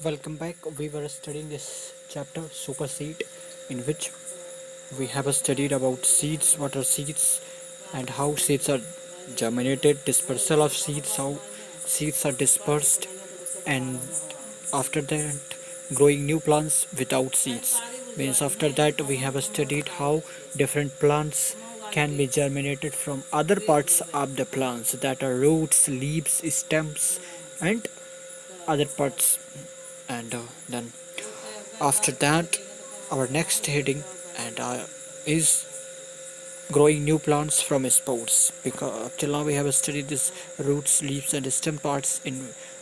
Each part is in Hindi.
Welcome back. We were studying this chapter, Super Seed, in which we have studied about seeds, what are seeds, and how seeds are germinated, dispersal of seeds, how seeds are dispersed, and after that, growing new plants without seeds. Means after that, we have studied how different plants can be germinated from other parts of the plants, that are roots, leaves, stems, and other parts. And then after that, our next heading and is growing new plants from spores. Because up till now we have studied this roots, leaves, and stem parts in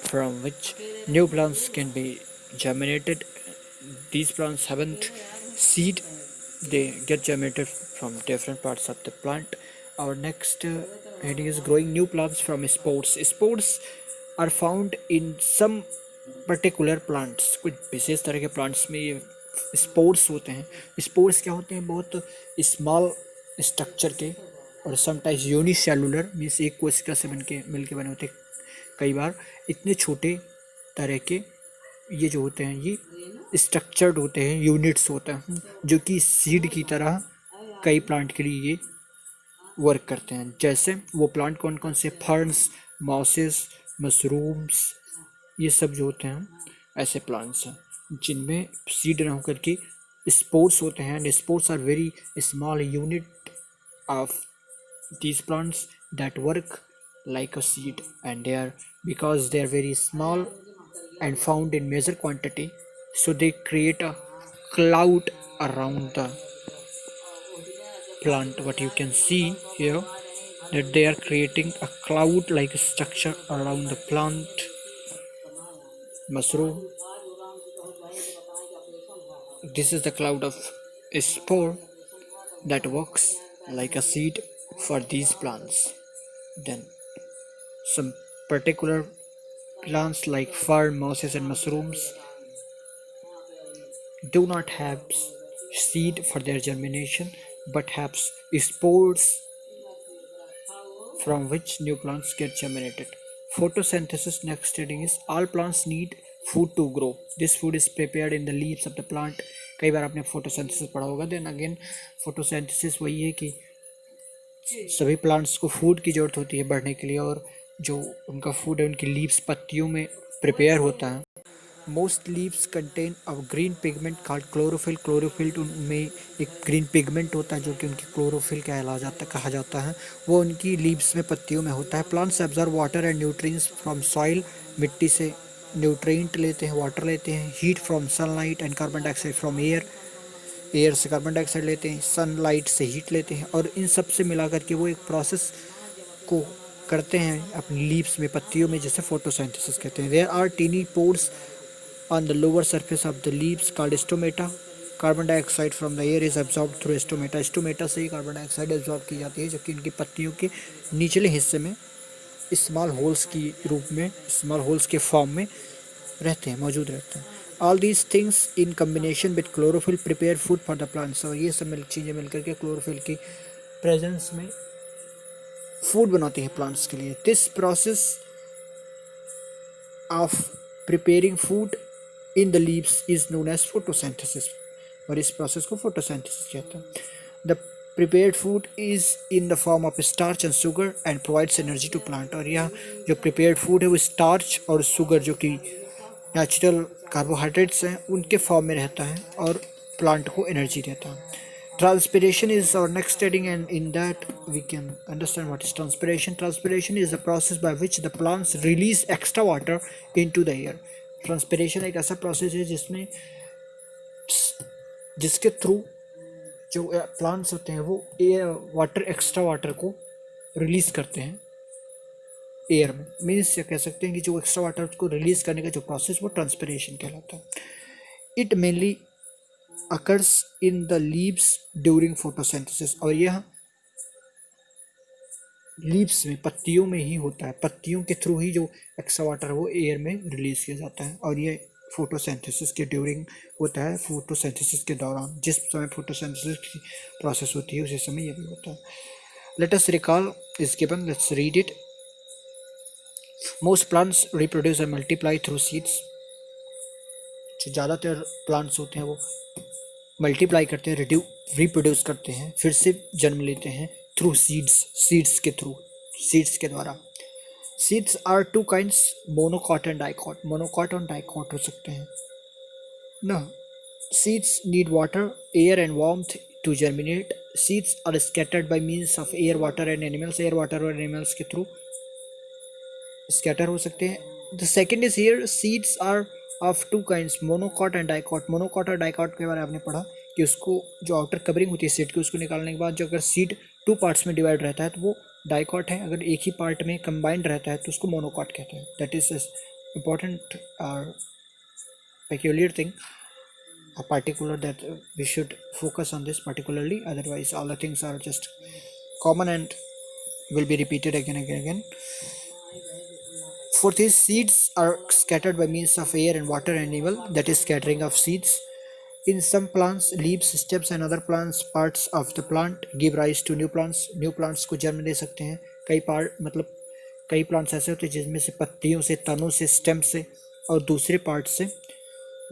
from which new plants can be germinated. These plants haven't seed; they get germinated from different parts of the plant. Our next heading is growing new plants from spores. Spores are found in some particular plants, कुछ विशेष तरह के प्लांट्स में ये स्पोर्स होते हैं। स्पोर्स क्या होते हैं? बहुत स्मॉल स्ट्रक्चर के और समटाइम्स यूनिसेलुलर मीन्स एक कोशिका से मिल के बने होते हैं। कई बार इतने छोटे तरह के ये जो होते हैं ये स्ट्रक्चर्ड होते हैं, यूनिट्स होते हैं जो कि सीड की तरह कई प्लांट के लिए ये वर्क करते हैं। जैसे वो प्लांट कौन कौन से? फर्न्स, मॉसेस, मशरूम्स, ये सब जो होते हैं ऐसे प्लांट्स हैं जिनमें सीड ना होकर के स्पोर्स होते हैं। And spores are very small unit of these plants that work like a seed, and they are, because they are very small and found in major quantity, so they create a cloud around the plant. What you can see here, that they are creating a cloud like structure around the plant. Mushroom, this is the cloud of spore that works like a seed for these plants. Then some particular plants like fern, mosses, and mushrooms do not have seed for their germination but have spores from which new plants get germinated. Photosynthesis, next heading is all plants need food to grow. This food is prepared in the leaves of the plant. कई बार आपने फोटोसिंथेसिस पढ़ा होगा। देन अगेन फोटोसिंथेसिस वही है कि सभी प्लांट्स को फूड की ज़रूरत होती है बढ़ने के लिए, और जो उनका फूड है उनकी लीव्स पत्तियों में प्रिपेयर होता है। Most leaves contain a green pigment called chlorophyll. Chlorophyll उनमें एक ग्रीन पिगमेंट होता है जो कि उनकी क्लोरोफिल कहा जाता है। वो उनकी लीव्स में, पत्तियों में होता है। Plants absorb water and nutrients from soil. मिट्टी से न्यूट्रिएंट लेते हैं, वाटर लेते हैं। Heat from sunlight and carbon dioxide from air. Air से कार्बन डाइऑक्साइड लेते हैं, सनलाइट से हीट लेते हैं, और इन सब से मिला करके वो एक प्रोसेस को करते हैं अपनी लीव्स में, पत्तियों में, जिसे फोटोसिंथेसिस कहते हैं। There are tiny pores on the lower surface of the leaves called stomata. Carbon dioxide from the air is absorb through stomata. Stomata से ही कार्बन डाइऑक्साइड एब्जॉर्ब की जाती है, जबकि इनकी पत्तियों के निचले हिस्से में स्मॉल होल्स की रूप में, स्मॉल होल्स के फॉर्म में रहते हैं, मौजूद रहते हैं। All these things in combination with chlorophyll prepare food for the plants. और ये सब चीज़ें मिलकर के क्लोरोफिल की प्रेजेंस में फूड बनाती हैं प्लांट्स के लिए। This process of preparing food in the leaves is known as photosynthesis, और इस प्रोसेस को फोटोसिंथेसिस कहते हैं। The prepared food is in the form of starch and sugar and provides energy to plant. और यह जो प्रिपेयर्ड फूड है वो स्टार्च और शुगर, जो कि नेचुरल कार्बोहाइड्रेट्स हैं, उनके फॉर्म में रहता है और प्लांट को एनर्जी देता है। Transpiration is our next heading, and in that we can understand what is transpiration. Transpiration is the process by which the plants release extra water into the air. Transpiration एक ऐसा प्रोसेस है जिसके थ्रू जो प्लांट्स होते हैं वो एयर एक्स्ट्रा वाटर को रिलीज करते हैं एयर में। मीन्स कह सकते हैं कि जो एक्स्ट्रा वाटर को रिलीज करने का जो प्रोसेस वो ट्रांसपिरेशन कहलाता है। It mainly occurs in the leaves during photosynthesis। और यह लीव्स में, पत्तियों में ही होता है। पत्तियों के थ्रू ही जो एक्स्ट्रा वाटर है वो एयर में रिलीज किया जाता है, और ये फोटोसिंथेसिस के ड्यूरिंग होता है, फोटोसिंथेसिस के दौरान। जिस समय फोटोसिंथेसिस की प्रोसेस होती है उसी समय ये भी होता है। Let us recall is given, let's read it. Most plants reproduce and multiply through seeds. जो ज़्यादातर प्लांट्स होते हैं वो मल्टीप्लाई करते हैं, रिप्रोड्यूस करते हैं, फिर से जन्म लेते हैं थ्रू सीड्स के द्वारा। Seeds are two kinds, monocot and dicot. Monocot और डाइकॉट हो सकते हैं ना। Seeds need water, air and warmth to germinate. Seeds are scattered by means of air, water and animals. Air, water और एनिमल्स के थ्रू स्कैटर हो सकते हैं। The second is here, seeds are of two kinds, monocot and dicot. Monocot और डाइकॉट के बारे में आपने पढ़ा कि उसको जो आउटर कवरिंग होती है सीड की, उसको निकालने के बाद जो अगर सीड टू पार्ट्स में डिवाइड रहता है तो वो डाइकॉट है, अगर एक ही पार्ट में कंबाइंड रहता है तो उसको मोनोकॉट कहते हैं। That is important peculiar thing, a particular that we should focus on this particularly, otherwise all the things are just common and will be repeated again and again. Fourth is, seeds are scattered by means of air and water and animal, that is scattering of seeds. In some plants, leaves, stems and other plants, parts of the plant give rise to new plants. New plants को जन्म दे सकते हैं। कई प्लांट्स ऐसे होते हैं जिसमें से पत्तियों से, तनों से, स्टेम से और दूसरे पार्ट से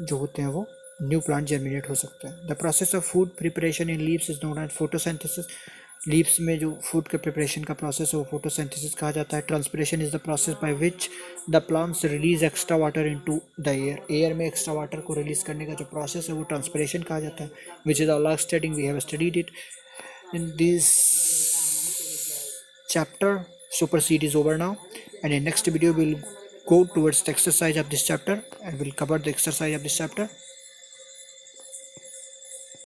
जो होते हैं वो न्यू प्लांट जर्मिनेट हो सकते हैं। The process of food preparation in leaves is known as photosynthesis. Leaves में जो फूड के प्रिपरेशन का प्रोसेस है वो फोटोसिंथेसिस कहा जाता है। Transpiration is the process by which the plants release extra water into the air. Air में एक्स्ट्रा वाटर को रिलीज करने का जो प्रोसेस है वो ट्रांसपिरेशन कहा जाता है, which is our last study, we have studied it in this chapter. Super seed is over now, and in next video we'll go towards the exercise of this chapter and we'll cover the exercise of this chapter.